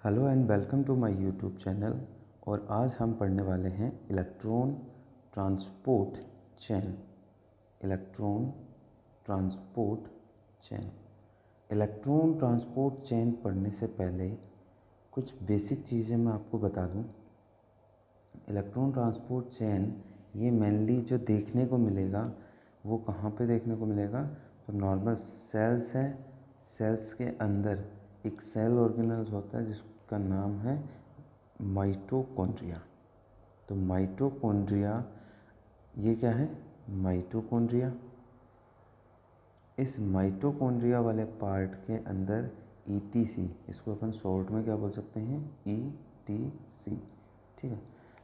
Hello and welcome to my YouTube channel. और आज हम पढ़ने वाले हैं electron transport chain. Electron transport chain. Electron transport chain पढ़ने से पहले कुछ बेसिक चीज़ें मैं आपको बता दूं। इलेक्ट्रॉन ट्रांसपोर्ट चेन ये मेनली जो देखने को मिलेगा वो कहाँ पे देखने को मिलेगा, तो नॉर्मल सेल्स है, सेल्स के अंदर एक सेल ऑर्गेनल्स होता है जिसका नाम है माइटोकॉन्ड्रिया। तो माइटोकॉन्ड्रिया ये क्या है, माइटोकॉन्ड्रिया। इस माइटोकॉन्ड्रिया वाले पार्ट के अंदर ईटीसी, इसको अपन शॉर्ट में क्या बोल सकते हैं, ईटीसी। ठीक है,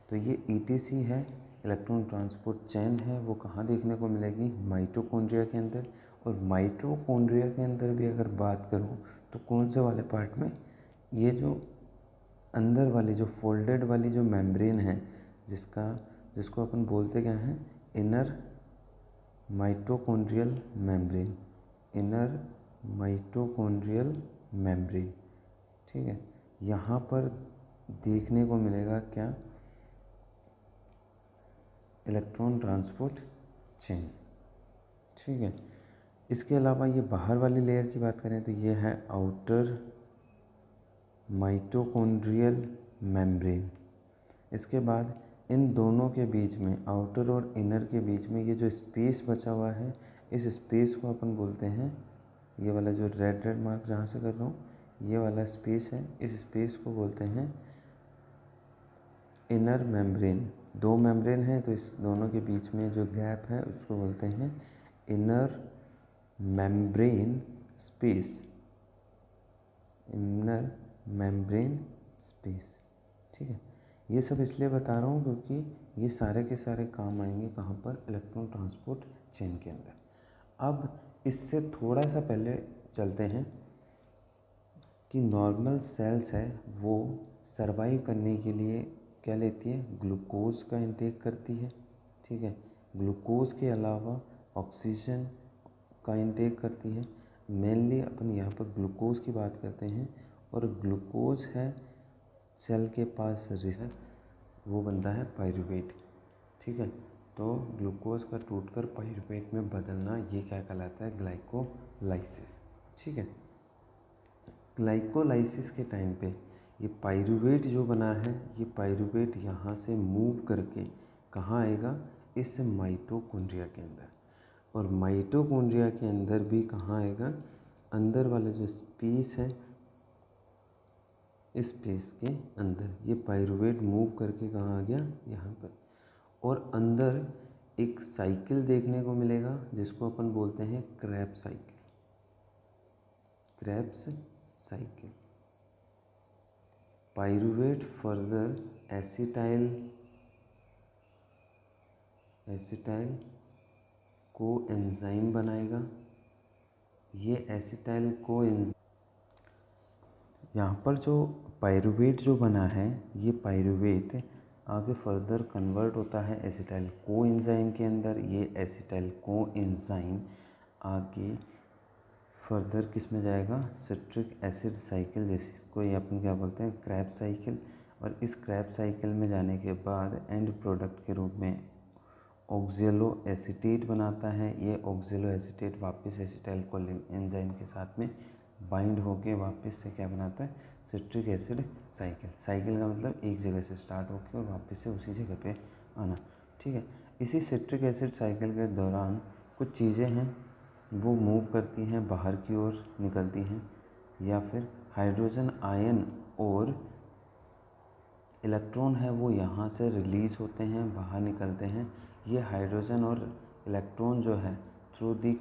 तो ये ईटीसी है, इलेक्ट्रॉन ट्रांसपोर्ट चेन है। वो कहाँ देखने को मिलेगी, माइटोकॉन्ड्रिया के अंदर। और माइटोकॉन्ड्रिया के अंदर भी अगर बात करूँ तो कौन से वाले पार्ट में, ये जो अंदर वाली जो फोल्डेड वाली जो मेम्ब्रेन है जिसको अपन बोलते क्या हैं, inner mitochondrial membrane. Inner mitochondrial membrane. ठीक है, यहाँ पर देखने को मिलेगा क्या, इलेक्ट्रॉन ट्रांसपोर्ट चेन। ठीक है, इसके अलावा ये बाहर वाली लेयर की बात करें तो ये है आउटर माइटोकॉन्ड्रियल मेम्ब्रेन। इसके बाद इन दोनों के बीच में, आउटर और इनर के बीच में ये जो स्पेस बचा हुआ है, इस स्पेस को अपन बोलते हैं, ये वाला जो रेड मार्क जहाँ से कर रहा हूँ, ये वाला स्पेस है, इस स्पेस को बोलते हैं इनर मेम्ब्रेन। दो मेम्ब्रेन है तो इस दोनों के बीच में जो गैप है उसको बोलते हैं inner membrane space. Inner membrane space. ठीक है, ये सब इसलिए बता रहा हूँ क्योंकि ये सारे के सारे काम आएंगे कहाँ पर, इलेक्ट्रॉन ट्रांसपोर्ट चेन के अंदर। अब इससे थोड़ा सा पहले चलते हैं कि नॉर्मल सेल्स है वो सरवाइव करने के लिए क्या लेती है, ग्लूकोज का इंटेक करती है। ठीक है, ग्लूकोज के अलावा ऑक्सीजन का इंटेक करती है। मेनली अपन यहाँ पर ग्लूकोज की बात करते हैं, और ग्लूकोज है सेल के पास वो बनता है पायरूवेट। ठीक है, तो ग्लूकोज का टूटकर पायरूवेट में बदलना ये क्या कहलाता है, ग्लाइकोलाइसिस। ठीक है, ग्लाइकोलाइसिस के टाइम पे ये पायरूवेट जो बना है, ये पायरूवेट यहाँ से मूव करके कहाँ आएगा, इस माइटोकॉन्ड्रिया के अंदर। और माइटोकॉन्ड्रिया के अंदर भी कहाँ आएगा, अंदर वाला जो स्पेस है, इस स्पेस के अंदर ये पायरूवेट मूव करके कहाँ आ गया, यहाँ पर। और अंदर एक साइकिल देखने को मिलेगा जिसको अपन बोलते हैं Krebs cycle. Krebs cycle. Pyruvate further acetyl co enzyme बनाएगा। ये एसिटाइल को यहाँ पर जो पायरूवेट जो बना है, ये पायरूवेट आगे फर्दर कन्वर्ट होता है एसिटाइल को एंजाइम के अंदर। ये एसिटाइल को एंजाइम आगे फर्दर किस में जाएगा, सिट्रिक एसिड साइकिल, जिसको ये अपन क्या बोलते हैं, क्रेब्स साइकिल। और इस क्रेब्स साइकिल में जाने के बाद एंड प्रोडक्ट के रूप में ऑक्जेलो एसीटेट बनाता है। ये ऑक्जेलो एसीटेट वापस एसिटाइल कोलिन एंजाइम के साथ में बाइंड होके वापस से क्या बनाता है, सिट्रिक एसिड साइकिल। साइकिल का मतलब एक जगह से स्टार्ट होके और वापस से उसी जगह पे आना। ठीक है, इसी सिट्रिक एसिड साइकिल के दौरान कुछ चीज़ें हैं वो मूव करती हैं, बाहर की ओर निकलती हैं, या फिर हाइड्रोजन आयन और इलेक्ट्रॉन है वो यहाँ से रिलीज़ होते हैं, बाहर निकलते हैं। ये हाइड्रोजन और इलेक्ट्रॉन जो है थ्रू दी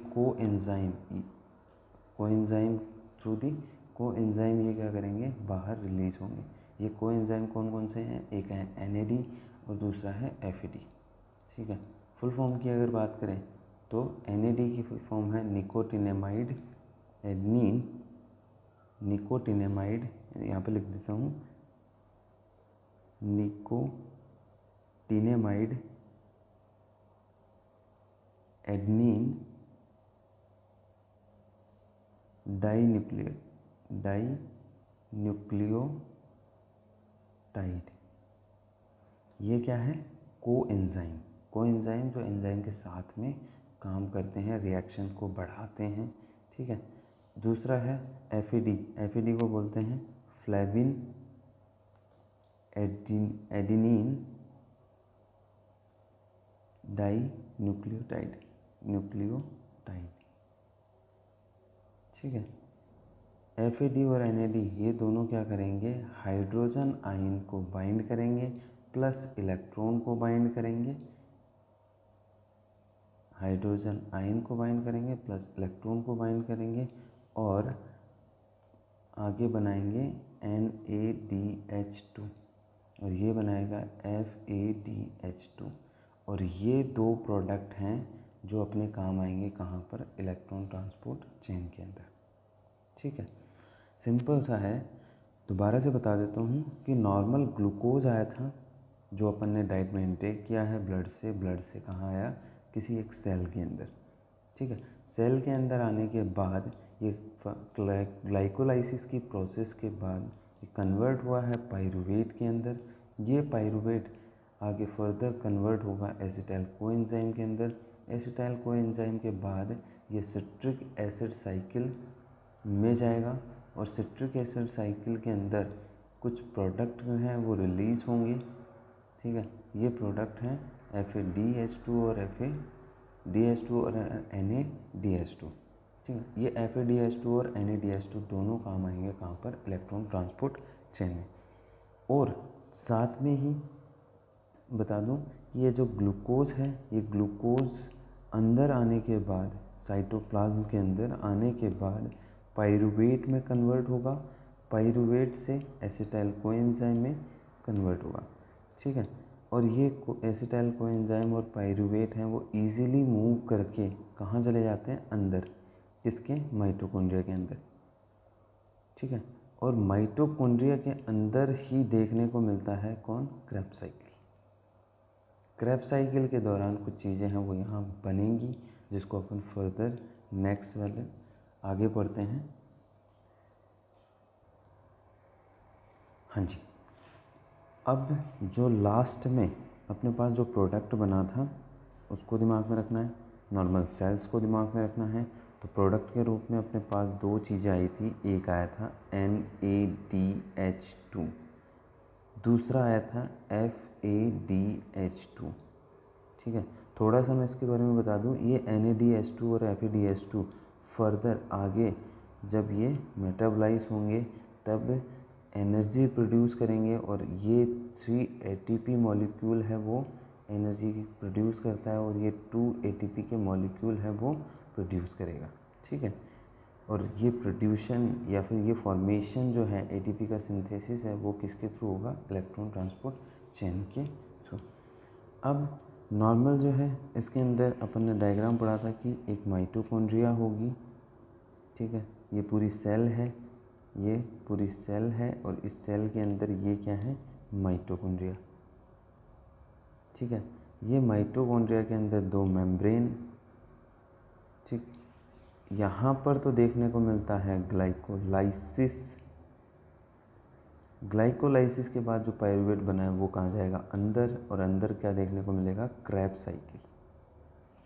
कोएंजाइम ये क्या करेंगे, बाहर रिलीज़ होंगे। ये कोएंजाइम कौन कौन से हैं, एक है NAD और दूसरा है FAD। ठीक है, फुल फॉर्म की अगर बात करें तो NAD की फुल फॉर्म है निकोटिनेमाइड एडनीन। निकोटिनेमाइड यहाँ पे लिख देता हूँ, निकोटिनेमाइड एडनीन डाइन्यूक्लियोटाइड न्यूक्लियोटाइड। ये क्या है? कोएंजाइम। कोएंजाइम जो एंजाइम के साथ में काम करते हैं, रिएक्शन को बढ़ाते हैं, ठीक है। दूसरा है एफएडी। एफएडी को बोलते हैं फ्लेविन एडेनिन डाई न्यूक्लियोटाइड, ठीक है। एफएडी और एनएडी ये दोनों क्या करेंगे? हाइड्रोजन आयन को बाइंड करेंगे प्लस इलेक्ट्रॉन को बाइंड करेंगे, हाइड्रोजन आयन को बाइंड करेंगे प्लस इलेक्ट्रॉन को बाइंड करेंगे और आगे बनाएंगे NaDH2 और ये बनाएगा FADH2। और ये दो प्रोडक्ट हैं जो अपने काम आएंगे कहाँ पर? इलेक्ट्रॉन ट्रांसपोर्ट चेन के अंदर, ठीक है। सिंपल सा है। दोबारा से बता देता हूँ कि नॉर्मल ग्लूकोज आया था जो अपन ने डाइट में इंटेक किया है ब्लड से। ब्लड से कहाँ आया? किसी एक सेल के अंदर, ठीक है। सेल के अंदर आने के बाद ये ग्लाइकोलाइसिस की प्रोसेस के बाद ये कन्वर्ट हुआ है पाइरूवेट के अंदर। ये पाइरूवेट आगे फर्दर कन्वर्ट होगा एसिटाइल कोएंजाइम के अंदर। एसिटाइल कोएंजाइम के बाद ये सिट्रिक एसिड साइकिल में जाएगा और सिट्रिक एसिड साइकिल के अंदर कुछ प्रोडक्ट हैं वो रिलीज़ होंगे, ठीक है। ये प्रोडक्ट हैं FADH2 और FADH2 और NaDH2, ठीक है। ये FADH2 और NaDH2 दोनों काम आएंगे कहाँ पर? इलेक्ट्रॉन ट्रांसपोर्ट चेन में। और साथ में ही बता दूं कि ये जो ग्लूकोज है, ये ग्लूकोज अंदर आने के बाद, साइटोप्लाज्म के अंदर आने के बाद पाइरूवेट में कन्वर्ट होगा, पाइरूवेट से एसिटाइल कोएंजाइम में कन्वर्ट होगा, ठीक है। और ये एसिटाइल कोएंजाइम और पाइरूवेट हैं वो इजीली मूव करके कहाँ चले जाते हैं? अंदर, किसके? माइटोकॉन्ड्रिया के अंदर, ठीक है। और माइटोकॉन्ड्रिया के अंदर ही देखने को मिलता है कौन? Krebs cycle. क्रेब्स साइकिल के दौरान कुछ चीज़ें हैं वो यहाँ बनेंगी जिसको अपन फर्दर नेक्स्ट वाले आगे पढ़ते हैं। हाँ जी, अब जो लास्ट में अपने पास जो प्रोडक्ट बना था उसको दिमाग में रखना है, नॉर्मल सेल्स को दिमाग में रखना है। तो प्रोडक्ट के रूप में अपने पास दो चीज़ें आई थी, एक आया था NaDH2, दूसरा आया था FADH2, ठीक है। थोड़ा सा मैं इसके बारे में बता दूं, ये NaDH2 और FADH2 फर्दर आगे जब ये मेटाबलाइज होंगे तब एनर्जी प्रोड्यूस करेंगे और ये 3 ATP मॉलिक्यूल है वो एनर्जी प्रोड्यूस करता है और ये 2 ATP के मॉलिक्यूल है वो प्रोड्यूस करेगा, ठीक है। और ये प्रोड्यूशन या फिर ये फॉर्मेशन जो है ATP का सिंथेसिस है वो किसके थ्रू होगा? इलेक्ट्रॉन ट्रांसपोर्ट चेन के थ्रू। अब नॉर्मल जो है इसके अंदर अपन ने डायग्राम पढ़ा था कि एक माइटोकॉन्ड्रिया होगी, ठीक है। ये पूरी सेल है, ये पूरी सेल है और इस सेल के अंदर ये क्या है? माइटोकॉन्ड्रिया, ठीक है। ये माइटोकॉन्ड्रिया के अंदर दो मेम्ब्रेन, ठीक। यहाँ पर तो देखने को मिलता है ग्लाइकोलाइसिस। ग्लाइकोलाइसिस के बाद जो पाइरूवेट बना है वो कहाँ जाएगा? अंदर। और अंदर क्या देखने को मिलेगा? क्रेब्स साइकिल,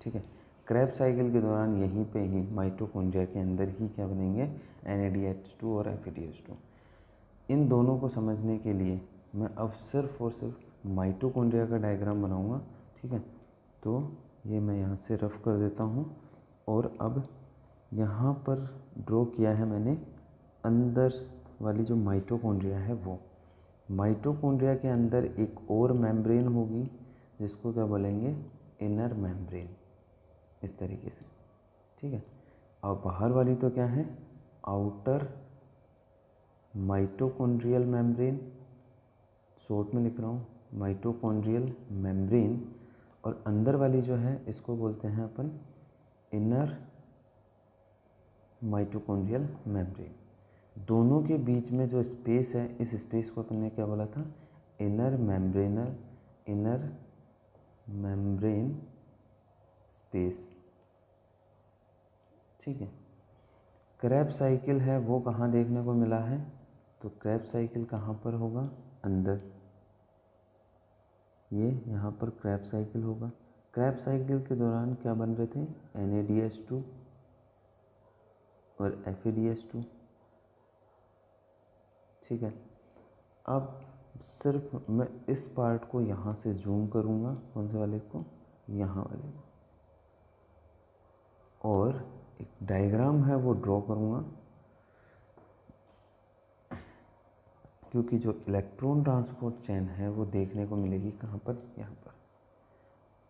ठीक है। क्रेब्स साइकिल के दौरान यहीं पे ही माइटोकॉन्ड्रिया के अंदर ही क्या बनेंगे? NaDH2 और FADH2। इन दोनों को समझने के लिए मैं अब सिर्फ और सिर्फ माइटोकॉन्ड्रिया का डायग्राम बनाऊंगा, ठीक है। तो ये मैं यहाँ से रफ कर देता हूँ और अब यहाँ पर ड्रॉ किया है मैंने अंदर वाली जो माइटोकॉन्ड्रिया है वो। माइटोकॉन्ड्रिया के अंदर एक और मेम्ब्रेन होगी जिसको क्या बोलेंगे? इनर मेम्ब्रेन, इस तरीके से, ठीक है। और बाहर वाली तो क्या है? आउटर माइटोकॉन्ड्रियल मेम्ब्रेन, शॉर्ट में लिख रहा हूँ माइटोकॉन्ड्रियल मेम्ब्रेन। और अंदर वाली जो है इसको बोलते हैं अपन इनर माइटोकॉन्ड्रियल मेम्ब्रेन। दोनों के बीच में जो स्पेस है इस स्पेस को अपन ने क्या बोला था? इनर मेम्ब्रेन स्पेस, ठीक है। क्रेब्स साइकिल है वो कहाँ देखने को मिला है? तो क्रेब्स साइकिल कहाँ पर होगा? अंदर, ये यहाँ पर क्रैब साइकिल होगा। क्रैब साइकिल के दौरान क्या बन रहे थे, NaDH2 और FeDH2। ठीक है, अब सिर्फ मैं इस पार्ट को यहाँ से जूम करूँगा, कौन से वाले को, यहाँ वाले को, और एक डायग्राम है वो ड्रॉ करूँगा, क्योंकि जो इलेक्ट्रॉन ट्रांसपोर्ट चेन है वो देखने को मिलेगी कहाँ पर, यहाँ पर।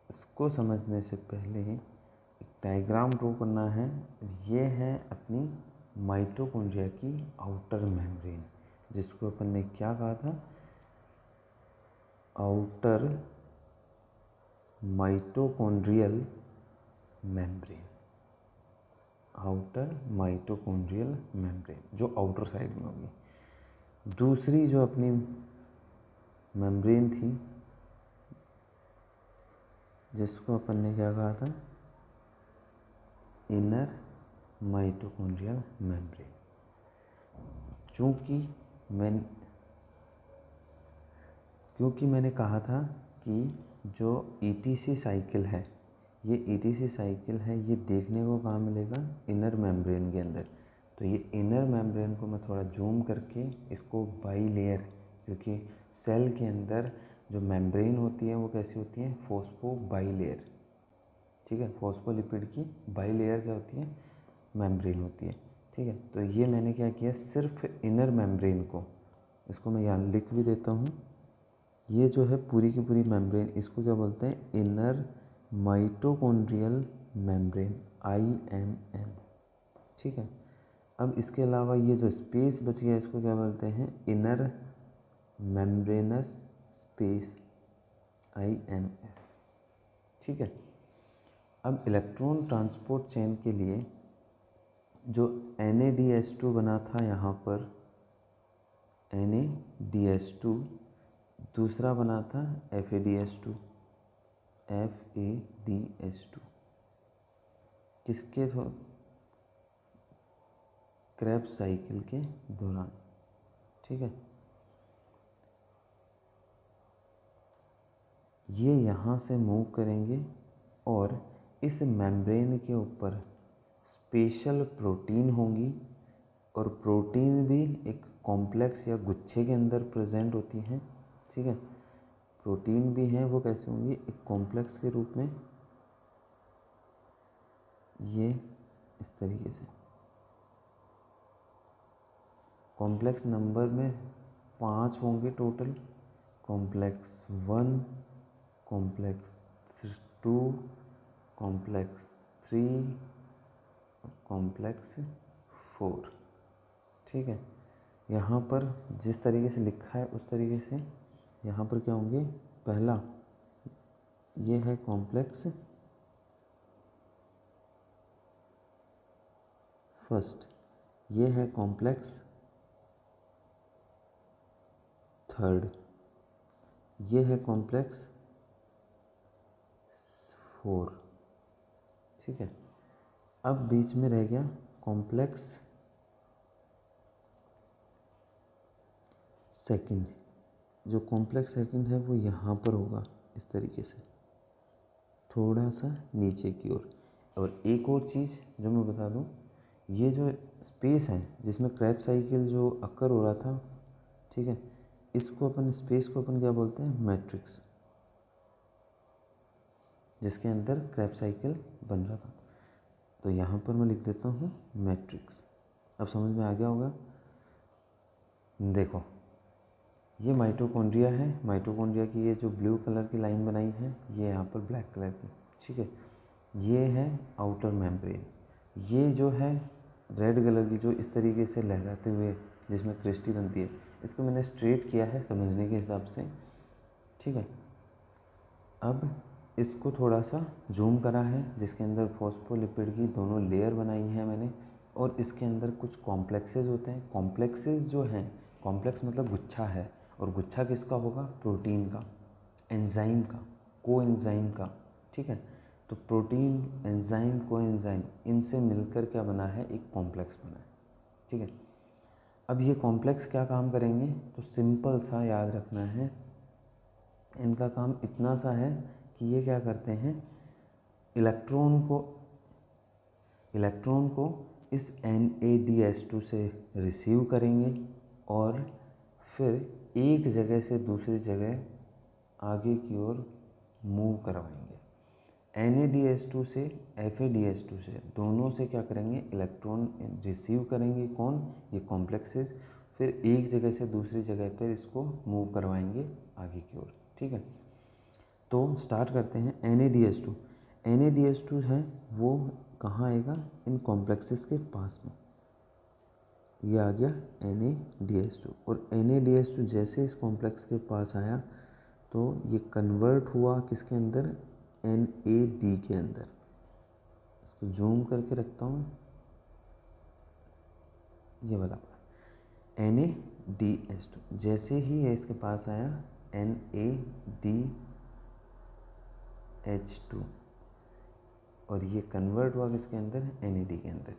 इसको समझने से पहले एक डायग्राम ड्रॉ करना है। ये है अपनी माइटोकॉन्ड्रिया की आउटर मेम्ब्रेन, जिसको अपन ने क्या कहा था, outer mitochondrial membrane, outer mitochondrial membrane, जो आउटर साइड में होगी। दूसरी जो अपनी मेम्ब्रेन थी, जिसको अपन ने क्या कहा था, इनर माइटोकॉन्ड्रियल मेम्ब्रेन। क्योंकि मैंने कहा था कि जो ETC साइकिल है, ये ETC साइकिल है, ये देखने को कहाँ मिलेगा, इनर मेम्ब्रेन के अंदर। तो ये इनर मेम्ब्रेन को मैं थोड़ा जूम करके इसको बाई लेयर, क्योंकि सेल के अंदर जो मेम्ब्रेन होती है वो कैसी होती है, फॉस्फो बाई लेयर। ठीक है, फॉस्फोलिपिड की बाई लेयर क्या होती है, मेम्ब्रेन होती है। ठीक है, तो ये मैंने क्या किया, सिर्फ इनर मेम्ब्रेन को, इसको मैं यहाँ लिख भी देता हूँ। ये जो है पूरी की पूरी मेम्ब्रेन, इसको क्या बोलते हैं, इनर माइटोकॉन्ड्रियल मेम्ब्रेन, IMM। ठीक है, अब इसके अलावा ये जो स्पेस बच गया, इसको क्या बोलते हैं, इनर मेम्ब्रेनस स्पेस, IMS। ठीक है, अब इलेक्ट्रॉन ट्रांसपोर्ट चेन के लिए जो NaDH2 बना था यहाँ पर, NaDH2, दूसरा बना था FeDH2, FeDH2, किसके क्रैब साइकिल के दौरान। ठीक है, ये यहाँ से मूव करेंगे और इस मेम्ब्रेन के ऊपर स्पेशल प्रोटीन होंगी, और प्रोटीन भी एक कॉम्प्लेक्स या गुच्छे के अंदर प्रेजेंट होती हैं। ठीक है, प्रोटीन भी हैं, वो कैसे होंगी, एक कॉम्प्लेक्स के रूप में, ये इस तरीके से। कॉम्प्लेक्स नंबर में 5 होंगे टोटल, कॉम्प्लेक्स 1, कॉम्प्लेक्स 2, कॉम्प्लेक्स 3 और कॉम्प्लेक्स 4। ठीक है, यहाँ पर जिस तरीके से लिखा है उस तरीके से यहाँ पर क्या होंगे, पहला ये है कॉम्प्लेक्स फर्स्ट, ये है कॉम्प्लेक्स थर्ड, ये है कॉम्प्लेक्स 4। ठीक है, अब बीच में रह गया कॉम्प्लेक्स सेकंड। जो कॉम्प्लेक्स सेकंड है वो यहाँ पर होगा, इस तरीके से थोड़ा सा नीचे की ओर। और एक और चीज़ जो मैं बता दूँ, ये जो स्पेस है जिसमें क्रैब साइकिल जो अकर हो रहा था, ठीक है, इसको अपन, स्पेस को अपन क्या बोलते हैं, मैट्रिक्स, जिसके अंदर क्रैब साइकिल बन रहा था। तो यहाँ पर मैं लिख देता हूँ मैट्रिक्स। अब समझ में आ गया होगा। देखो, ये माइटोकॉन्ड्रिया है, माइटोकॉन्ड्रिया की ये जो ब्लू कलर की लाइन बनाई है, ये यहाँ पर ब्लैक कलर की। ठीक है, ये है आउटर मेम्ब्रेन। ये जो है रेड कलर की, जो इस तरीके से लहराते हुए जिसमें क्रिस्टी बनती है, इसको मैंने स्ट्रेट किया है समझने के हिसाब से। ठीक है, अब इसको थोड़ा सा जूम करा है, जिसके अंदर फॉस्फोलिपिड की दोनों लेयर बनाई है मैंने, और इसके अंदर कुछ कॉम्प्लेक्सेस होते हैं। कॉम्प्लेक्सेस जो हैं, कॉम्प्लेक्स मतलब गुच्छा है, और गुच्छा किसका होगा, प्रोटीन का, एंजाइम का, को एंजाइम का। ठीक है, तो प्रोटीन, एंजाइम, को एंजाइम, इनसे मिलकर क्या बना है, एक कॉम्प्लेक्स बना है। ठीक है, अब ये कॉम्प्लेक्स क्या काम करेंगे, तो सिंपल सा याद रखना है, इनका काम इतना सा है कि ये क्या करते हैं, इलेक्ट्रॉन को इस NaDH2 से रिसीव करेंगे और फिर एक जगह से दूसरी जगह आगे की ओर मूव करवाएंगे। NaDH2 से FADH2 से दोनों से क्या करेंगे, इलेक्ट्रॉन रिसीव करेंगे। कौन, ये कॉम्प्लेक्सेस, फिर एक जगह से दूसरी जगह पर इसको मूव करवाएंगे आगे की ओर। ठीक है, तो स्टार्ट करते हैं। NaDH2 है वो कहाँ आएगा, इन कॉम्प्लेक्सेस के पास में। ये आ गया NaDH2, और NaDH2 जैसे इस कॉम्प्लेक्स के पास आया तो ये कन्वर्ट हुआ किसके अंदर, NAD के अंदर। इसको जूम करके रखता हूँ, ये वाला NaDH2 जैसे ही ये इसके पास आया NaDH2, और ये कन्वर्ट हुआ किसके अंदर, NAD के अंदर।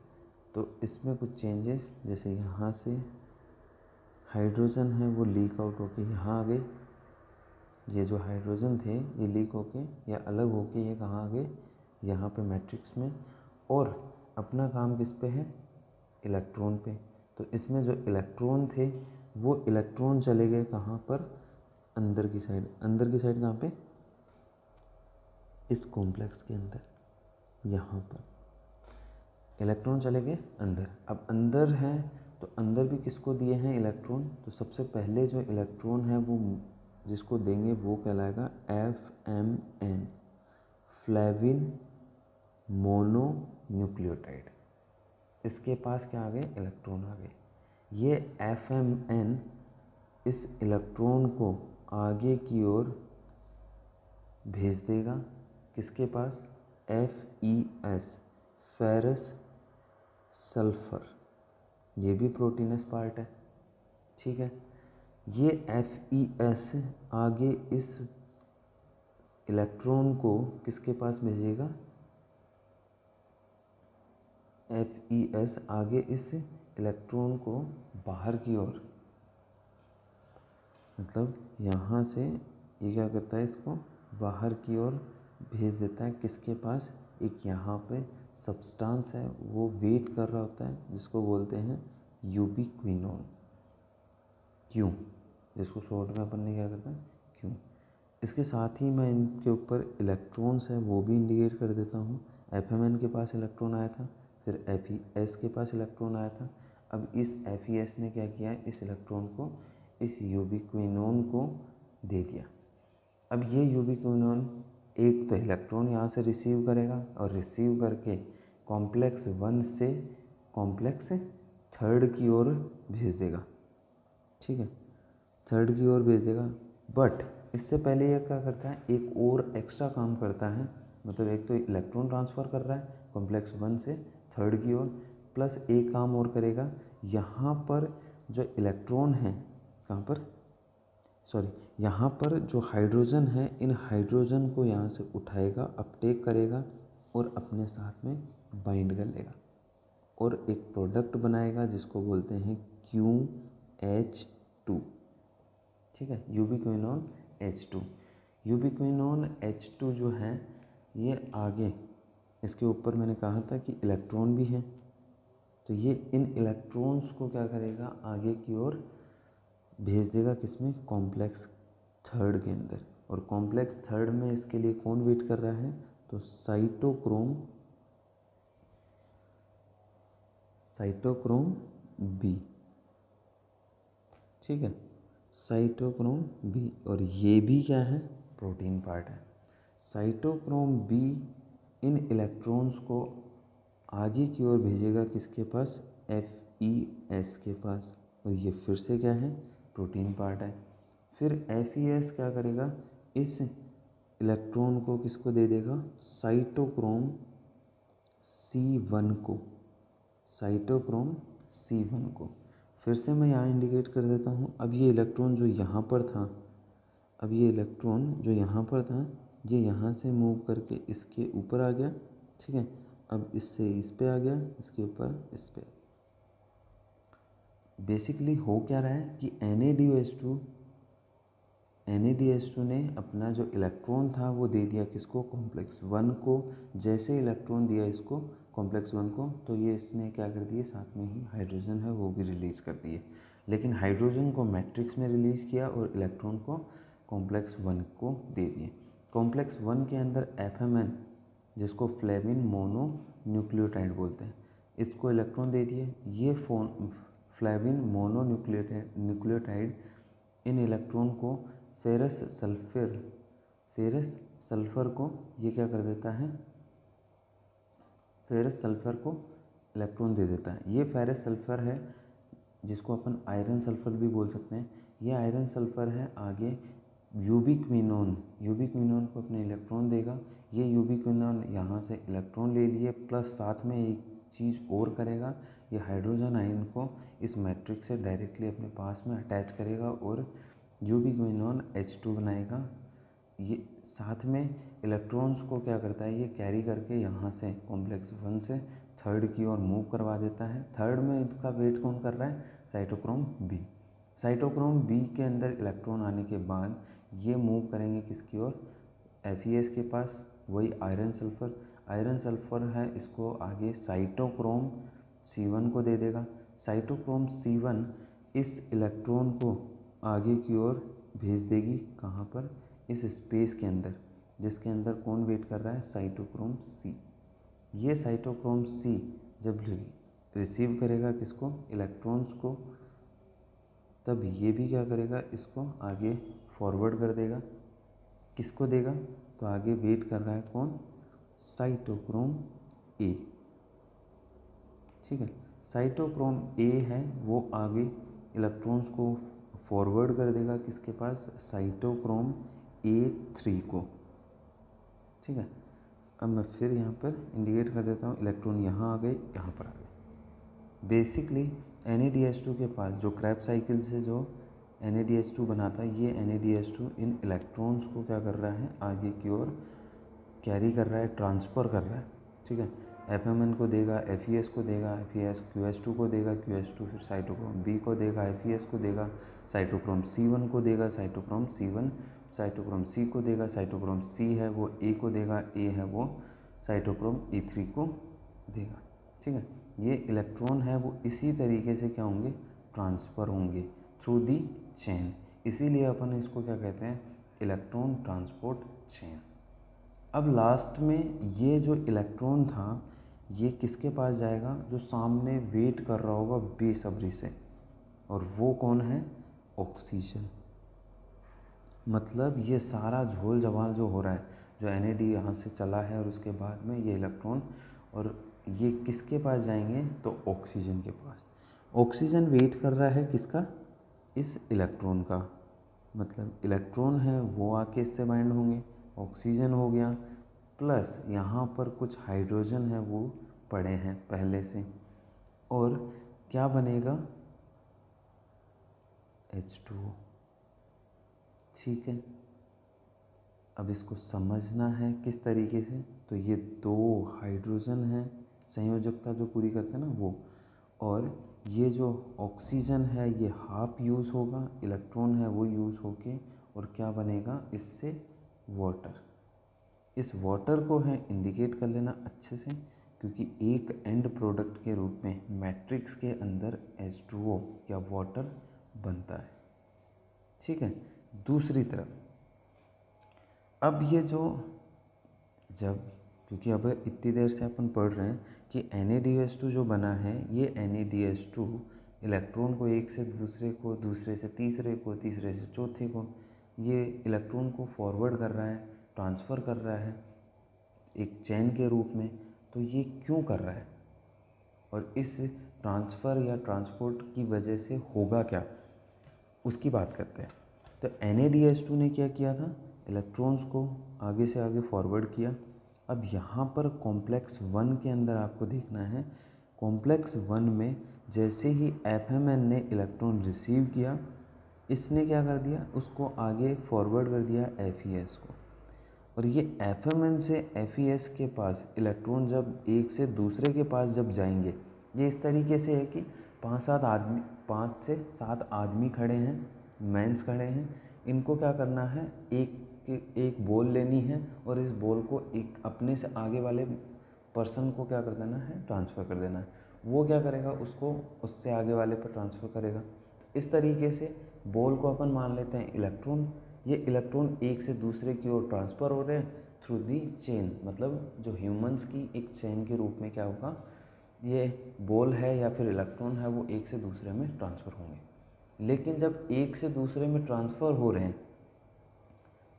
तो इसमें कुछ चेंजेस, जैसे यहाँ से हाइड्रोजन है वो लीक आउट होके यहाँ आ गए, ये जो हाइड्रोजन थे ये लीक होके या अलग होके ये कहाँ आ गए, यहाँ पे मैट्रिक्स में, और अपना काम किस पे है, इलेक्ट्रॉन पे। तो इसमें जो इलेक्ट्रॉन थे वो इलेक्ट्रॉन चले गए कहाँ पर, अंदर की साइड। अंदर की साइड कहाँ पे, इस कॉम्प्लेक्स के अंदर, यहाँ पर इलेक्ट्रॉन चले गए अंदर। अब अंदर हैं तो अंदर भी किसको दिए हैं इलेक्ट्रॉन, तो सबसे पहले जो इलेक्ट्रॉन है वो जिसको देंगे वो कहलाएगा FMN, फ्लेविन मोनो न्यूक्लियोटाइड। इसके पास क्या आ गए, इलेक्ट्रॉन आ गए। ये FMN इस इलेक्ट्रॉन को आगे की ओर भेज देगा किसके पास, FeS, फेरस सल्फर, ये भी प्रोटीनस पार्ट है। ठीक है, ये FeS आगे इस इलेक्ट्रॉन को किसके पास भेजेगा, FeS आगे इस इलेक्ट्रॉन को बाहर की ओर, मतलब यहाँ से ये क्या करता है, इसको बाहर की ओर भेज देता है किसके पास, एक यहाँ पे सब्सटेंस है वो वेट कर रहा होता है जिसको बोलते हैं यूबिक्विनोन, क्यों, जिसको शॉर्ट में अपन ने क्या करता है, क्यों। इसके साथ ही मैं इनके ऊपर इलेक्ट्रॉन्स है वो भी इंडिकेट कर देता हूँ। FMN के पास इलेक्ट्रॉन आया था, फिर FeS के पास इलेक्ट्रॉन आया था। अब इस FeS ने क्या किया, इस इलेक्ट्रॉन को इस यूबिक्विनोन को दे दिया। अब ये यूबिक्विनोन एक तो इलेक्ट्रॉन यहाँ से रिसीव करेगा और रिसीव करके कॉम्प्लेक्स 1 से कॉम्प्लेक्स 3 की ओर भेज देगा। ठीक है, 3 की ओर भेज देगा। बट इससे पहले यह क्या करता है, एक और एक्स्ट्रा काम करता है, मतलब एक तो इलेक्ट्रॉन ट्रांसफ़र कर रहा है कॉम्प्लेक्स 1 से 3 की ओर, प्लस एक काम और करेगा, यहाँ पर जो इलेक्ट्रॉन है, कहाँ पर, सॉरी, यहाँ पर जो हाइड्रोजन है, इन हाइड्रोजन को यहाँ से उठाएगा, अपटेक करेगा और अपने साथ में बाइंड कर लेगा और एक प्रोडक्ट बनाएगा जिसको बोलते हैं QH2। ठीक है, यूबिक्विनोन H2। यूबिक्विनोन H2 जो है ये आगे, इसके ऊपर मैंने कहा था कि इलेक्ट्रॉन भी हैं, तो ये इन इलेक्ट्रॉन्स को क्या करेगा, आगे की ओर भेज देगा किसमें, कॉम्प्लेक्स 3 के अंदर। और कॉम्प्लेक्स 3 में इसके लिए कौन वेट कर रहा है, तो साइटोक्रोम बी। ठीक है, साइटोक्रोम बी, और ये भी क्या है, प्रोटीन पार्ट है। साइटोक्रोम बी इन इलेक्ट्रॉन्स को आगे की ओर भेजेगा किसके पास, FeS के पास, और ये फिर से क्या है, प्रोटीन पार्ट है। फिर FeS क्या करेगा, इस इलेक्ट्रॉन को किसको दे देगा, साइटोक्रोम C1 को, साइटोक्रोम C1 को। फिर से मैं यहाँ इंडिकेट कर देता हूँ। अब ये इलेक्ट्रॉन जो यहाँ पर था, अब ये इलेक्ट्रॉन जो यहाँ पर था, ये यहाँ से मूव करके इसके ऊपर आ गया। ठीक है, अब इससे इस पे आ गया, इसके ऊपर इस पे। बेसिकली हो क्या रहा है कि NaDH2 NaDH2 ने अपना जो इलेक्ट्रॉन था वो दे दिया किसको, कॉम्प्लेक्स 1 को। जैसे इलेक्ट्रॉन दिया इसको कॉम्प्लेक्स 1 को, तो ये इसने क्या कर दिए, साथ में ही हाइड्रोजन है वो भी रिलीज़ कर दिए। लेकिन हाइड्रोजन को मैट्रिक्स में रिलीज़ किया और इलेक्ट्रॉन को कॉम्प्लेक्स 1 को दे दिए। कॉम्प्लेक्स 1 के अंदर FMN, जिसको फ्लेविन मोनो न्यूक्लियोटाइड बोलते हैं, इसको इलेक्ट्रॉन दे दिए। ये फ्लेविन मोनो न्यूक्लियोटाइड इन इलेक्ट्रॉन को फेरस सल्फर को ये क्या कर देता है, फेरस सल्फर को इलेक्ट्रॉन दे देता है। ये फेरस सल्फर है जिसको अपन आयरन सल्फर भी बोल सकते हैं। ये आयरन सल्फर है, आगे यूबिक्विनोन को अपने इलेक्ट्रॉन देगा। ये यूबिक्विनोन यहाँ से इलेक्ट्रॉन ले लिए, प्लस साथ में एक चीज़ और करेगा, ये हाइड्रोजन आयन को इस मैट्रिक्स से डायरेक्टली अपने पास में अटैच करेगा और यूबिक्विनोन H2 बनाएगा। ये साथ में इलेक्ट्रॉन्स को क्या करता है, ये कैरी करके यहाँ से कॉम्प्लेक्स 1 से थर्ड की ओर मूव करवा देता है। थर्ड में इसका वेट कौन कर रहा है, साइटोक्रोम बी। साइटोक्रोम बी के अंदर इलेक्ट्रॉन आने के बाद ये मूव करेंगे किसकी ओर, FeS के पास, वही आयरन सल्फर है, इसको आगे साइटोक्रोम C1 को दे देगा। साइटोक्रोम C1 इस इलेक्ट्रॉन को आगे की ओर भेज देगी, कहाँ पर, इस स्पेस के अंदर, जिसके अंदर कौन वेट कर रहा है, साइटोक्रोम C। ये साइटोक्रोम C जब रिसीव करेगा किसको, इलेक्ट्रॉन्स को, तब ये भी क्या करेगा, इसको आगे फॉरवर्ड कर देगा। किसको देगा, तो आगे वेट कर रहा है कौन, साइटोक्रोम A। ठीक है, साइटोक्रोम A है वो आगे इलेक्ट्रॉन्स को फॉरवर्ड कर देगा किसके पास, साइटोक्रोम A3 को। ठीक है, अब मैं फिर यहाँ पर इंडिकेट कर देता हूँ, इलेक्ट्रॉन यहाँ आ गए, यहाँ पर आ गए। बेसिकली NaDH2 के पास जो क्रैब साइकिल से जो NaDH2 बनाता है, ये NaDH2 इन इलेक्ट्रॉन्स को क्या कर रहा है, आगे की ओर कैरी कर रहा है, ट्रांसफ़र कर रहा है। ठीक है, FMN को देगा, FeS को देगा, FeS QS2 को देगा, QS2 फिर साइटोक्रोम B को देगा, FeS को देगा, साइटोक्रोम C1 को देगा, साइटोक्रोम C1 साइटोक्रोम C को देगा, साइटोक्रोम C है वो A को देगा, A है वो साइटोक्रोम E3 को देगा। ठीक है, ये इलेक्ट्रॉन है वो इसी तरीके से क्या होंगे, ट्रांसफ़र होंगे थ्रू दी चेन। इसीलिए अपन इसको क्या कहते हैं, इलेक्ट्रॉन ट्रांसपोर्ट चेन। अब लास्ट में ये जो इलेक्ट्रॉन था ये किसके पास जाएगा, जो सामने वेट कर रहा होगा बेसब्री से, और वो कौन है, ऑक्सीजन। मतलब ये सारा झोल जवाल जो हो रहा है, जो NAD यहाँ से चला है और उसके बाद में ये इलेक्ट्रॉन, और ये किसके पास जाएंगे, तो ऑक्सीजन के पास। ऑक्सीजन वेट कर रहा है किसका, इस इलेक्ट्रॉन का। मतलब इलेक्ट्रॉन है वो आके इससे बाइंड होंगे, ऑक्सीजन हो गया, प्लस यहाँ पर कुछ हाइड्रोजन है वो पड़े हैं पहले से, और क्या बनेगा, H2O। ठीक है, अब इसको समझना है किस तरीके से, तो ये दो हाइड्रोजन है, संयोजकता जो पूरी करते हैं ना वो, और ये जो ऑक्सीजन है ये हाफ यूज़ होगा, इलेक्ट्रॉन है वो यूज़ होके, और क्या बनेगा इससे, वाटर। इस वाटर को है इंडिकेट कर लेना अच्छे से, क्योंकि एक एंड प्रोडक्ट के रूप में मैट्रिक्स के अंदर H2O या वाटर बनता है। ठीक है, दूसरी तरफ अब ये जो क्योंकि अब इतनी देर से अपन पढ़ रहे हैं कि NaDH2 जो बना है, ये NaDH2 इलेक्ट्रॉन को एक से दूसरे को, दूसरे से तीसरे को, तीसरे से चौथे को, ये इलेक्ट्रॉन को फॉरवर्ड कर रहा है, ट्रांसफ़र कर रहा है एक चैन के रूप में। तो ये क्यों कर रहा है, और इस ट्रांसफ़र या ट्रांसपोर्ट की वजह से होगा क्या, उसकी बात करते हैं। तो NaDH2 ने क्या किया था, इलेक्ट्रॉन्स को आगे से आगे फॉरवर्ड किया। अब यहाँ पर कॉम्प्लेक्स 1 के अंदर आपको देखना है, कॉम्प्लेक्स 1 में जैसे ही FMN ने इलेक्ट्रॉन रिसीव किया, इसने क्या कर दिया, उसको आगे फॉरवर्ड कर दिया FeS को, और ये FMN से FeS के पास इलेक्ट्रॉन जब एक से दूसरे के पास जब जाएंगे, ये इस तरीके से है कि 5 से 7 आदमी खड़े हैं, मेंस खड़े हैं, इनको क्या करना है, एक बॉल लेनी है और इस बॉल को एक अपने से आगे वाले पर्सन को क्या कर देना है, ट्रांसफ़र कर देना है। वो क्या करेगा, उसको उससे आगे वाले पर ट्रांसफ़र करेगा। इस तरीके से बॉल को अपन मान लेते हैं इलेक्ट्रॉन। ये इलेक्ट्रॉन एक से दूसरे की ओर ट्रांसफ़र हो रहे हैं थ्रू दी चेन, मतलब जो ह्यूमंस की एक चेन के रूप में क्या होगा, ये बॉल है या फिर इलेक्ट्रॉन है वो एक से दूसरे में ट्रांसफ़र होंगे। लेकिन जब एक से दूसरे में ट्रांसफ़र हो रहे हैं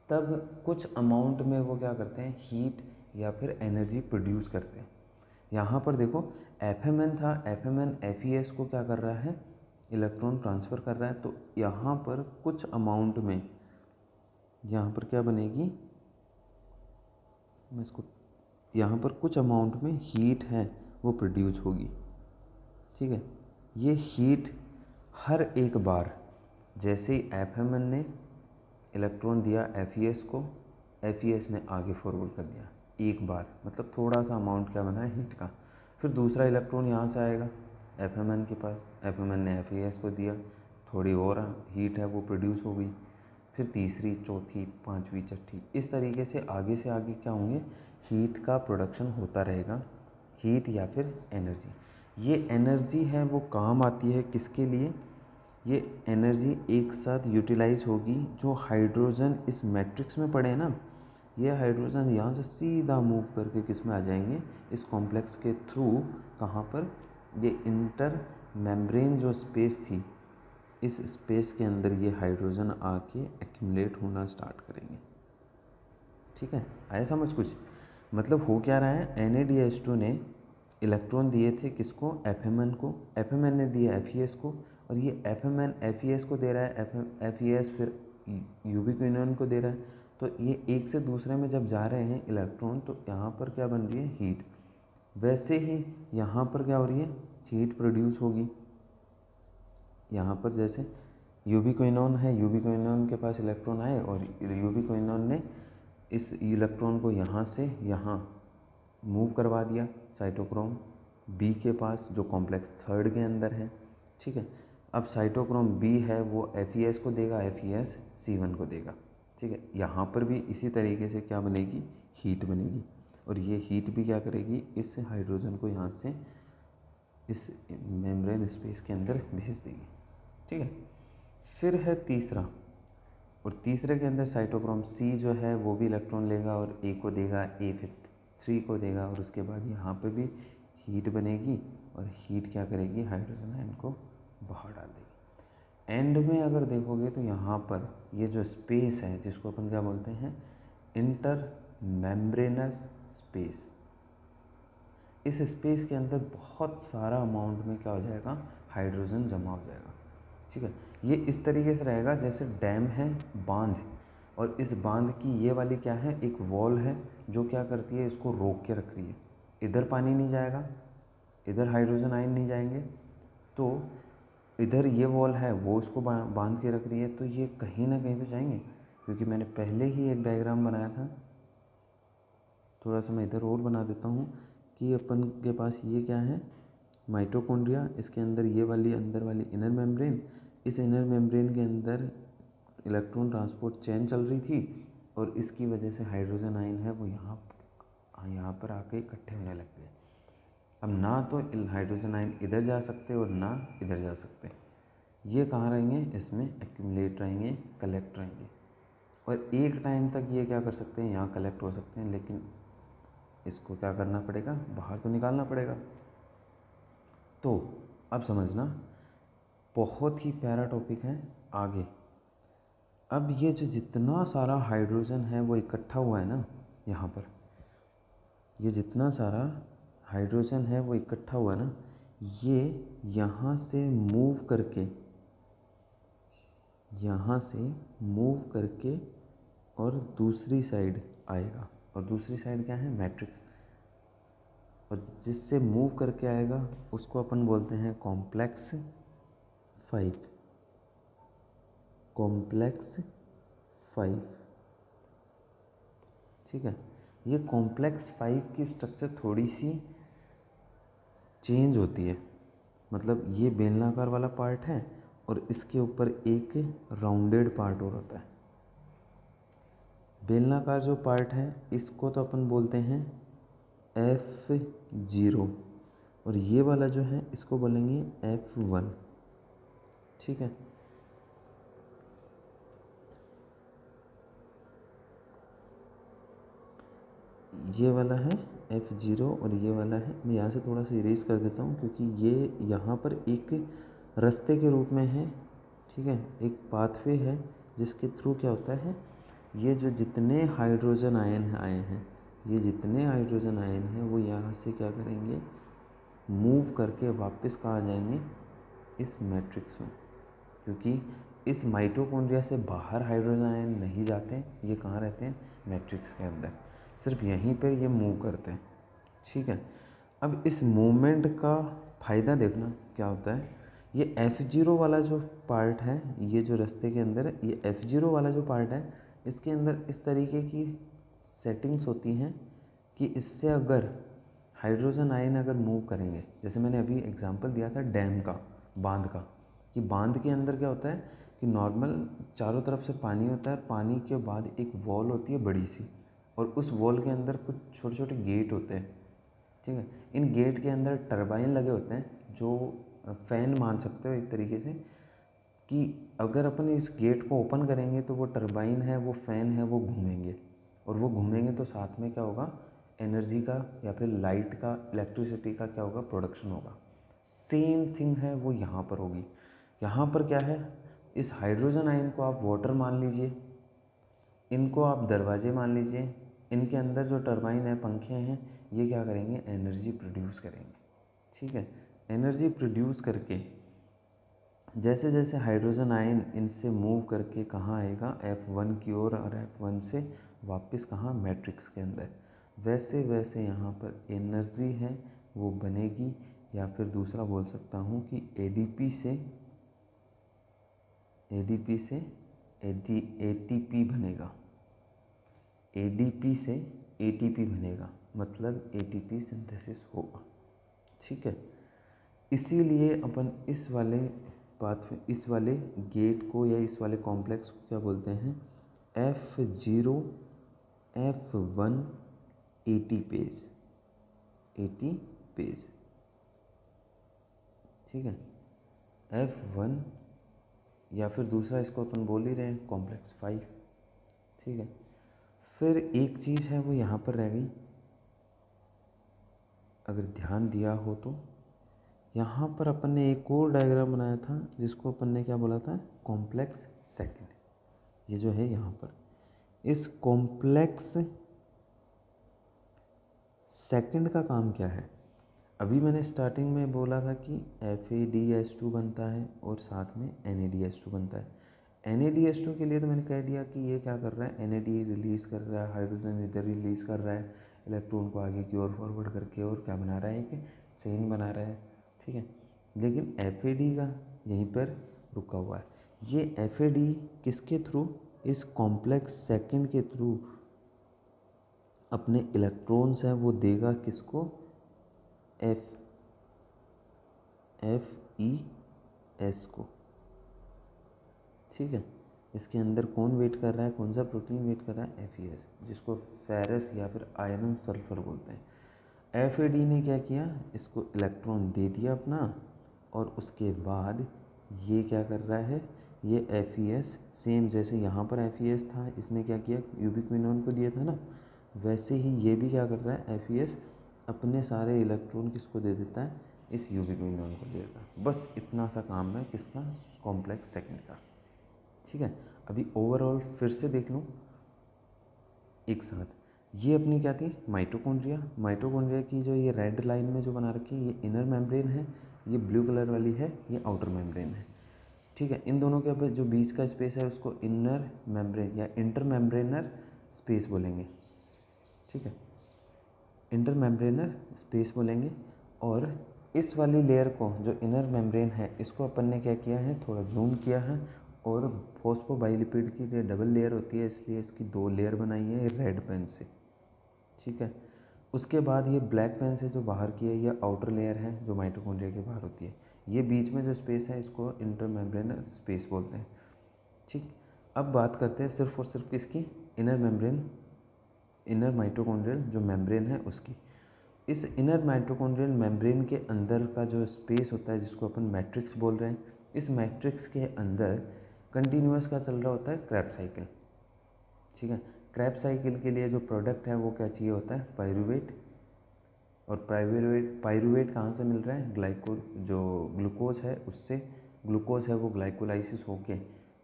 तब कुछ अमाउंट में वो क्या करते हैं, हीट या फिर एनर्जी प्रोड्यूस करते हैं। यहाँ पर देखो FMN था, FMN FeS को क्या कर रहा है, इलेक्ट्रॉन ट्रांसफ़र कर रहा है। तो यहाँ पर कुछ अमाउंट में, यहाँ पर क्या बनेगी, मैं इसको, यहाँ पर कुछ अमाउंट में हीट है वो प्रोड्यूस होगी। ठीक है, ये हीट हर एक बार, जैसे ही FMN ने इलेक्ट्रॉन दिया FeS को, FeS ने आगे फॉरवर्ड कर दिया एक बार, मतलब थोड़ा सा अमाउंट क्या बना है, हीट का। फिर दूसरा इलेक्ट्रॉन यहाँ से आएगा FMN के पास, FMN ने FeS को दिया, थोड़ी और हीट है वो प्रोड्यूस हो गई। फिर तीसरी, चौथी, पांचवी, छठी, इस तरीके से आगे क्या होंगे, हीट का प्रोडक्शन होता रहेगा, हीट या फिर एनर्जी। ये एनर्जी है वो काम आती है किसके लिए, ये एनर्जी एक साथ यूटिलाइज होगी। जो हाइड्रोजन इस मैट्रिक्स में पड़े हैं ना, ये हाइड्रोजन यहाँ से सीधा मूव करके किस में आ जाएंगे, इस कॉम्प्लेक्स के थ्रू, कहाँ पर, ये इंटर मेम्ब्रेन जो स्पेस थी, इस स्पेस के अंदर ये हाइड्रोजन आके एक्यूमुलेट होना स्टार्ट करेंगे। ठीक है, आया समझ कुछ, मतलब हो क्या रहा है, NaDH2 ने इलेक्ट्रॉन दिए थे किसको, FMN को, FMN ने दिया FeS को, और ये FMN FeS को दे रहा है, FeS फिर यूबिक्विनोन को दे रहा है। तो ये एक से दूसरे में जब जा रहे हैं इलेक्ट्रॉन, तो यहाँ पर क्या बन रही है, हीट। वैसे ही यहाँ पर क्या हो रही है, हीट प्रोड्यूस होगी। यहाँ पर जैसे यूबिक्विनोन है, यूबिक्विनोन के पास इलेक्ट्रॉन आए और यूबिक्विनोन ने इस इलेक्ट्रॉन को यहाँ से यहाँ मूव करवा दिया साइटोक्रोम बी के पास, जो कॉम्प्लेक्स थर्ड के अंदर है। ठीक है, अब साइटोक्रोम बी है वो FeS को देगा, FeS C1 को देगा। ठीक है, यहाँ पर भी इसी तरीके से क्या बनेगी, हीट बनेगी, और ये हीट भी क्या करेगी, इस हाइड्रोजन को यहाँ से इस मेम्ब्रेन स्पेस के अंदर भेज देगी। ठीक है, फिर है तीसरा, और तीसरे के अंदर साइटोक्रोम C जो है वो भी इलेक्ट्रॉन लेगा और A को देगा, A फिर 3 को देगा, और उसके बाद यहाँ पे भी हीट बनेगी, और हीट क्या करेगी, हाइड्रोजन आयन को बाहर डाल देगी। एंड में अगर देखोगे तो यहाँ पर ये जो स्पेस है, जिसको अपन क्या बोलते हैं, इंटर मेम्ब्रेनस स्पेस, इस स्पेस के अंदर बहुत सारा अमाउंट में क्या हो जाएगा, हाइड्रोजन जमा हो जाएगा। ठीक है, ये इस तरीके से रहेगा जैसे डैम है, बांध, और इस बांध की ये वाली क्या है, एक वॉल है जो क्या करती है, इसको रोक के रख रही है। इधर पानी नहीं जाएगा, इधर हाइड्रोजन आयन नहीं जाएंगे, तो इधर ये वॉल है वो इसको बांध के रख रही है, तो ये कहीं ना कहीं तो जाएंगे। क्योंकि मैंने पहले ही एक डायग्राम बनाया था, थोड़ा सा मैं इधर और बना देता हूँ, कि अपन के पास ये क्या है, माइटोकॉन्ड्रिया, इसके अंदर ये वाली अंदर वाली इनर मेम्ब्रेन, इस इनर मेम्ब्रेन के अंदर इलेक्ट्रॉन ट्रांसपोर्ट चेन चल रही थी, और इसकी वजह से हाइड्रोजन आयन है वो यहाँ पर आके इकट्ठे होने लग गए। अब ना तो हाइड्रोजन आयन इधर जा सकते और ना इधर जा सकते, ये कहाँ रहेंगे, इसमें एक्यूमुलेट रहेंगे, कलेक्ट रहेंगे, और एक टाइम तक ये क्या कर सकते हैं, यहाँ कलेक्ट हो सकते हैं, लेकिन इसको क्या करना पड़ेगा, बाहर तो निकालना पड़ेगा। तो अब समझना, बहुत ही प्यारा टॉपिक है आगे। अब ये जो जितना सारा हाइड्रोजन है वो इकट्ठा हुआ है ना, यहाँ पर ये जितना सारा हाइड्रोजन है वो इकट्ठा हुआ है ना, ये यहाँ से मूव करके, यहाँ से मूव करके और दूसरी साइड आएगा, और दूसरी साइड क्या है, मैट्रिक्स, और जिससे मूव करके आएगा उसको अपन बोलते हैं कॉम्प्लेक्स 5, कॉम्प्लेक्स 5। ठीक है, ये कॉम्प्लेक्स 5 की स्ट्रक्चर थोड़ी सी चेंज होती है, मतलब ये बेलनाकार वाला पार्ट है और इसके ऊपर एक राउंडेड पार्ट और होता है। बेलनाकार जो पार्ट है इसको तो अपन बोलते हैं F0 और ये वाला जो है इसको बोलेंगे F1। ठीक है, ये वाला है F0 और ये वाला है, मैं यहाँ से थोड़ा सा इरेज कर देता हूँ क्योंकि ये यहाँ पर एक रास्ते के रूप में है। ठीक है, एक पाथवे है जिसके थ्रू क्या होता है, ये जो जितने हाइड्रोजन आयन आए हैं, ये जितने हाइड्रोजन आयन हैं वो यहाँ से क्या करेंगे, मूव करके वापस कहाँ आ जाएंगे, इस मैट्रिक्स में। क्योंकि इस माइटोकॉन्ड्रिया से बाहर हाइड्रोजन आयन नहीं जाते, ये कहाँ रहते हैं, मैट्रिक्स के अंदर, सिर्फ यहीं पर ये मूव करते हैं। ठीक है, अब इस मूवमेंट का फ़ायदा देखना क्या होता है। ये F0 वाला जो पार्ट है, ये जो रास्ते के अंदर है, ये F0 वाला जो पार्ट है, इसके अंदर इस तरीके की सेटिंग्स होती हैं कि इससे अगर हाइड्रोजन आयन अगर मूव करेंगे, जैसे मैंने अभी एग्जांपल दिया था डैम का, बांध का, कि बांध के अंदर क्या होता है कि नॉर्मल चारों तरफ से पानी होता है, पानी के बाद एक वॉल होती है बड़ी सी, और उस वॉल के अंदर कुछ छोटे छोटे गेट होते हैं। ठीक है, इन गेट के अंदर टरबाइन लगे होते हैं, जो फ़ैन मान सकते हो एक तरीके से, कि अगर अपन इस गेट को ओपन करेंगे तो वो टरबाइन है, वो फ़ैन है, वो घूमेंगे, और वो घूमेंगे तो साथ में क्या होगा, एनर्जी का या फिर लाइट का, इलेक्ट्रिसिटी का क्या होगा, प्रोडक्शन होगा। सेम थिंग है वो यहाँ पर होगी। यहाँ पर क्या है, इस हाइड्रोजन आयन को आप वाटर मान लीजिए, इनको आप दरवाजे मान लीजिए, इनके अंदर जो टरबाइन है, पंखे हैं, ये क्या करेंगे, एनर्जी प्रोड्यूस करेंगे। ठीक है, एनर्जी प्रोड्यूस करके जैसे जैसे हाइड्रोजन आयन इनसे मूव करके कहाँ आएगा, F1 की ओर, और F1 से वापस कहाँ, मैट्रिक्स के अंदर, वैसे वैसे यहाँ पर एनर्जी है वो बनेगी। या फिर दूसरा बोल सकता हूँ कि ADP से ATP बनेगा, ADP से ATP बनेगा, मतलब ATP सिंथेसिस होगा। ठीक है, इसीलिए अपन इस वाले पाथ, इस वाले गेट को या इस वाले कॉम्प्लेक्स को क्या बोलते हैं, F0 F1 AT पेज। ठीक है, F1 या फिर दूसरा इसको अपन बोल ही रहे हैं कॉम्प्लेक्स 5। ठीक है, फिर एक चीज़ है वो यहाँ पर रह गई, अगर ध्यान दिया हो तो यहाँ पर अपन ने एक और डायग्राम बनाया था जिसको अपन ने क्या बोला था, कॉम्प्लेक्स सेकंड। ये जो है यहाँ पर, इस कॉम्प्लेक्स सेकंड का काम क्या है, अभी मैंने स्टार्टिंग में बोला था कि FADH2 बनता है और साथ में NADH2 बनता है। NADH2 के लिए तो मैंने कह दिया कि ये क्या कर रहा है, NAD रिलीज़ कर रहा है, हाइड्रोजन इधर रिलीज़ कर रहा है, इलेक्ट्रॉन को आगे की ओर फॉरवर्ड करके, और क्या बना रहा है, एक चेन बना रहा है। ठीक है, लेकिन FAD का यहीं पर रुका हुआ है। ये FAD किसके थ्रू, इस कॉम्प्लेक्स सेकंड के थ्रू अपने इलेक्ट्रॉन्स हैं वो देगा किसको, FES को। ठीक है, इसके अंदर कौन वेट कर रहा है, कौन सा प्रोटीन वेट कर रहा है, FES, जिसको फेरस या फिर आयरन सल्फर बोलते हैं। FAD ने क्या किया, इसको इलेक्ट्रॉन दे दिया अपना, और उसके बाद ये क्या कर रहा है, ये FES सेम जैसे यहाँ पर FES था, इसने क्या किया, यूबिक्विनोन को दिया था ना, वैसे ही ये भी क्या कर रहा है, FES अपने सारे इलेक्ट्रॉन किसको दे देता है, इस यूबिक्विनोन को दे देता है। बस इतना सा काम है किसका, कॉम्प्लेक्स सेकंड का। ठीक है, अभी ओवरऑल फिर से देख लूँ एक साथ। ये अपनी क्या थी, माइटोकॉन्ड्रिया। माइटोकॉन्ड्रिया की जो ये रेड लाइन में जो बना रखी है, ये इनर मेम्ब्रेन है, ये ब्लू कलर वाली है, ये आउटर मेम्ब्रेन है। ठीक है, इन दोनों के जो बीच का स्पेस है उसको इनर मेम्ब्रेन या इंटर मेम्ब्रेनर स्पेस बोलेंगे। ठीक है, इंटर मेम्ब्रेनर स्पेस बोलेंगे। और इस वाली लेयर को, जो इनर मेम्ब्रेन है, इसको अपन ने क्या किया है, थोड़ा जूम किया है, और फॉस्फोबाइलिपिड की जो डबल लेयर होती है, इसलिए इसकी 2 लेयर बनाई है रेड पेन से। ठीक है, उसके बाद ये ब्लैक पेन से जो बाहर की है, ये आउटर लेयर है जो माइटोकॉन्ड्रिया के बाहर होती है। ये बीच में जो स्पेस है इसको इंटर मेम्ब्रेनर स्पेस बोलते हैं। ठीक, अब बात करते हैं सिर्फ और सिर्फ किसकी, इनर माइटोकॉन्ड्रियल जो मेम्ब्रेन है उसकी। इस इनर माइटोकॉन्ड्रियल मेम्ब्रेन के अंदर का जो स्पेस होता है जिसको अपन मैट्रिक्स बोल रहे हैं, इस मैट्रिक्स के अंदर कंटिन्यूअस का चल रहा होता है क्रेब्स साइकिल। ठीक है, क्रेब्स साइकिल के लिए जो प्रोडक्ट है वो क्या चाहिए होता है, पायरूवेट। और पायरूवेट कहाँ से मिल रहा है, जो ग्लूकोज है उससे। ग्लूकोज है वो ग्लाइकोलाइसिस होके,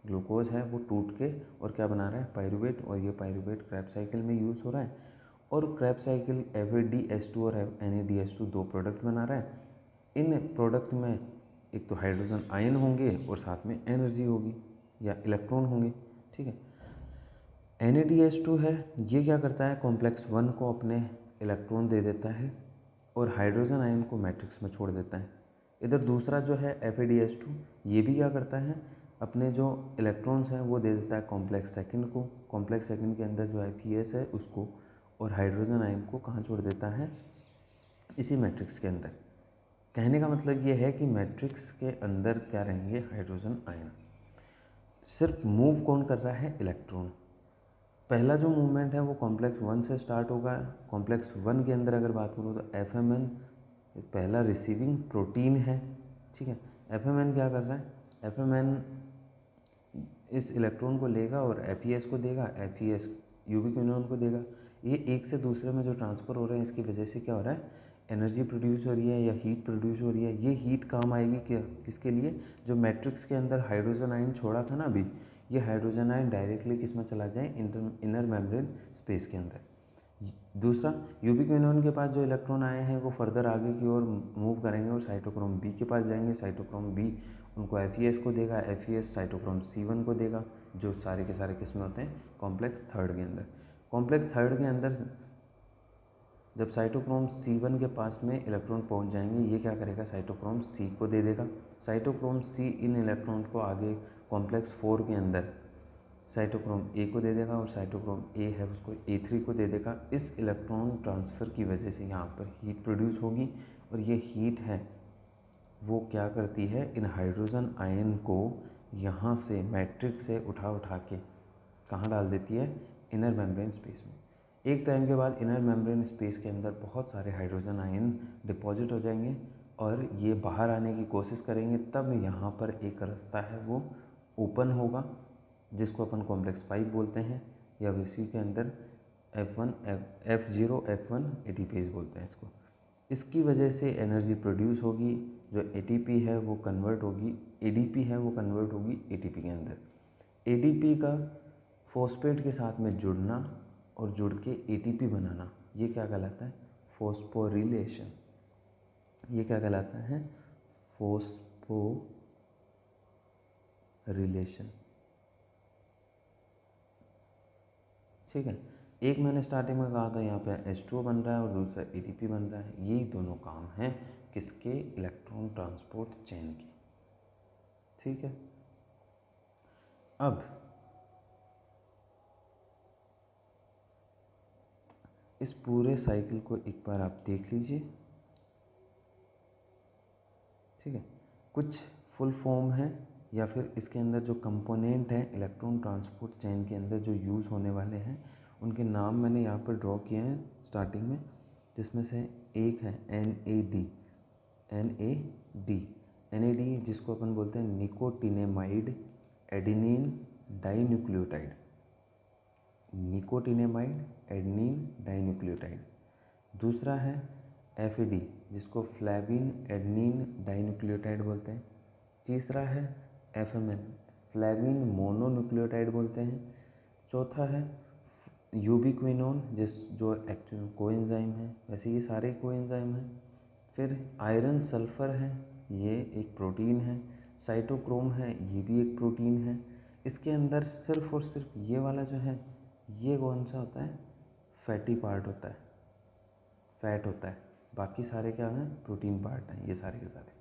ग्लूकोज है वो टूट के और क्या बना रहा है, पायरूवेट। और ये पायरूवेट क्रेब्स साइकिल में यूज़ हो रहा है। और क्रेब्स साइकिल FADH2 और NADH2 दो प्रोडक्ट बना रहा है। इन प्रोडक्ट में एक तो हाइड्रोजन आयन होंगे और साथ में एनर्जी होगी या इलेक्ट्रॉन होंगे। ठीक है, NADH2 है, ये क्या करता है, कॉम्प्लेक्स 1 को अपने इलेक्ट्रॉन दे देता है और हाइड्रोजन आयन को मैट्रिक्स में छोड़ देता है। इधर दूसरा जो है FADH2, ये भी क्या करता है, अपने जो इलेक्ट्रॉन्स हैं वो दे देता है कॉम्प्लेक्स सेकंड को। कॉम्प्लेक्स सेकंड के अंदर जो FES है उसको, और हाइड्रोजन आयन को कहाँ छोड़ देता है, इसी मैट्रिक्स के अंदर। कहने का मतलब ये है कि मैट्रिक्स के अंदर क्या रहेंगे, हाइड्रोजन आयन। सिर्फ मूव कौन कर रहा है, इलेक्ट्रॉन। पहला जो मूवमेंट है वो कॉम्प्लेक्स 1 से स्टार्ट होगा। कॉम्प्लेक्स 1 के अंदर अगर बात करूँ तो FMN पहला रिसीविंग प्रोटीन है। ठीक है, FMN क्या कर रहा है, FMN इस इलेक्ट्रॉन को लेगा और FES को देगा, FES यूबिक्विनोन को देगा। ये एक से दूसरे में जो ट्रांसफ़र हो रहे हैं इसकी वजह से क्या हो रहा है, एनर्जी प्रोड्यूस हो रही है या हीट प्रोड्यूस हो रही है। ये हीट काम आएगी क्या, किसके लिए, जो मैट्रिक्स के अंदर हाइड्रोजन आयन छोड़ा था ना अभी, ये हाइड्रोजन आयन डायरेक्टली किस में चला जाए, इनर मेम्ब्रेन स्पेस के अंदर। दूसरा, यूबिक्विनोन के पास जो इलेक्ट्रॉन आए हैं वो फर्दर आगे की ओर मूव करेंगे और साइटोक्रोम बी के पास जाएंगे। साइटोक्रोम बी उनको FES को देगा, FES साइटोक्रोम C1 को देगा, जो सारे के सारे किस में होते हैं, कॉम्प्लेक्स थर्ड के अंदर। कॉम्प्लेक्स थर्ड के अंदर जब साइटोक्रोम C1 के पास में इलेक्ट्रॉन पहुंच जाएंगे, ये क्या करेगा, साइटोक्रोम C को दे देगा। साइटोक्रोम C इन इलेक्ट्रॉन को आगे कॉम्प्लेक्स 4 के अंदर साइटोक्रोम A को दे देगा और साइटोक्रोम A है उसको A3 को दे देगा। इस इलेक्ट्रॉन ट्रांसफ़र की वजह से यहाँ पर हीट प्रोड्यूस होगी और ये हीट है वो क्या करती है, इन हाइड्रोजन आयन को यहाँ से मैट्रिक्स से उठा के कहाँ डाल देती है, इनर मेम्ब्रेन स्पेस में। एक टाइम के बाद इनर मेम्ब्रेन स्पेस के अंदर बहुत सारे हाइड्रोजन आयन डिपॉजिट हो जाएंगे और ये बाहर आने की कोशिश करेंगे। तब यहाँ पर एक रास्ता है वो ओपन होगा जिसको अपन कॉम्प्लेक्स 5 बोलते हैं, या इसी के अंदर F0 F1 ATPase बोलते हैं इसको। इसकी वजह से एनर्जी प्रोड्यूस होगी, जो ATP है वो कन्वर्ट होगी, ADP है वो कन्वर्ट होगी ATP के अंदर। ADP का फॉस्फेट के साथ में जुड़ना और जुड़ के ATP बनाना, ये क्या कहलाता है, फॉस्फोरिलेशन। ये क्या कहलाता है, फॉस्फोरिलेशन। ठीक है, एक मैंने स्टार्टिंग में कहा था यहाँ पे H2O बन रहा है और दूसरा ATP बन रहा है। यही दोनों काम हैं किसके, इलेक्ट्रॉन ट्रांसपोर्ट चेन के। ठीक है, अब इस पूरे साइकिल को एक बार आप देख लीजिए। ठीक है, कुछ फुल फॉर्म है या फिर इसके अंदर जो कंपोनेंट हैं इलेक्ट्रॉन ट्रांसपोर्ट चेन के अंदर जो यूज़ होने वाले हैं उनके नाम मैंने यहाँ पर ड्रॉ किए हैं स्टार्टिंग में, जिसमें से एक है NAD जिसको अपन बोलते हैं nicotinamide adenine dinucleotide. Nicotinamide adenine dinucleotide. दूसरा है FAD जिसको फ्लैविन एडेनिन डाइन्यूक्लियोटाइड बोलते हैं। तीसरा है FMN फ्लैविन मोनोन्यूक्लियोटाइड बोलते हैं। चौथा है यूबिक्विनोन जो एक्चुअल कोएंजाइम है, वैसे ये सारे कोएंजाइम हैं। फिर आयरन सल्फर है, ये एक प्रोटीन है। साइटोक्रोम है, ये भी एक प्रोटीन है। इसके अंदर सिर्फ और सिर्फ ये वाला जो है ये कौन सा होता है, फैटी पार्ट होता है, फैट होता है। बाकी सारे क्या हैं, प्रोटीन पार्ट हैं ये सारे के सारे।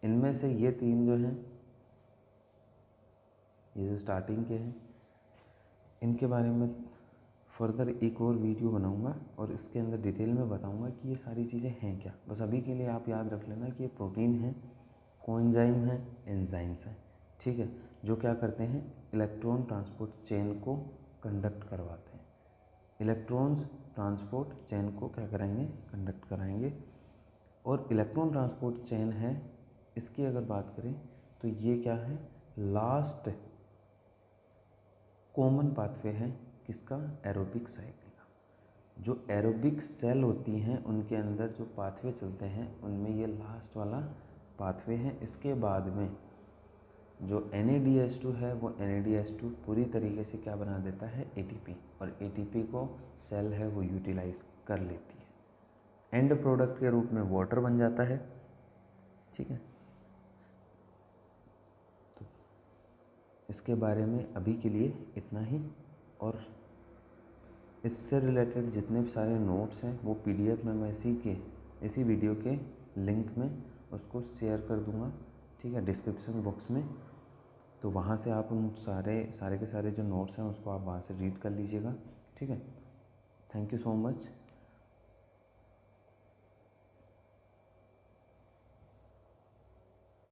इनमें से ये तीन जो हैं, ये जो स्टार्टिंग के हैं, इनके बारे में फर्दर एक और वीडियो बनाऊंगा और इसके अंदर डिटेल में बताऊंगा कि ये सारी चीज़ें हैं क्या। बस अभी के लिए आप याद रख लेना कि ये प्रोटीन है, कोएंजाइम है, एंजाइम्स हैं। ठीक है, जो क्या करते हैं, इलेक्ट्रॉन ट्रांसपोर्ट चेन को कंडक्ट करवाते हैं। इलेक्ट्रॉन्स ट्रांसपोर्ट चेन को क्या कराएंगे, कंडक्ट कराएंगे। और इलेक्ट्रॉन ट्रांसपोर्ट चेन है, इसकी अगर बात करें तो ये क्या है, लास्ट कॉमन पाथवे है किसका, एरोबिक साइकिल का। जो एरोबिक सेल होती हैं उनके अंदर जो पाथवे चलते हैं उनमें ये लास्ट वाला पाथवे है। इसके बाद में जो NADH2 है वो NADH2 पूरी तरीके से क्या बना देता है, ATP, और ATP को सेल है वो यूटिलाइज कर लेती है। एंड प्रोडक्ट के रूप में वाटर बन जाता है। ठीक है, तो इसके बारे में अभी के लिए इतना ही। और इससे रिलेटेड जितने भी सारे नोट्स हैं वो PDF में मैं इसी वीडियो के लिंक में उसको शेयर कर दूंगा। ठीक है, डिस्क्रिप्शन बॉक्स में, तो वहाँ से आप उन सारे के सारे जो नोट्स हैं उसको आप वहाँ से रीड कर लीजिएगा। ठीक है, थैंक यू सो मच।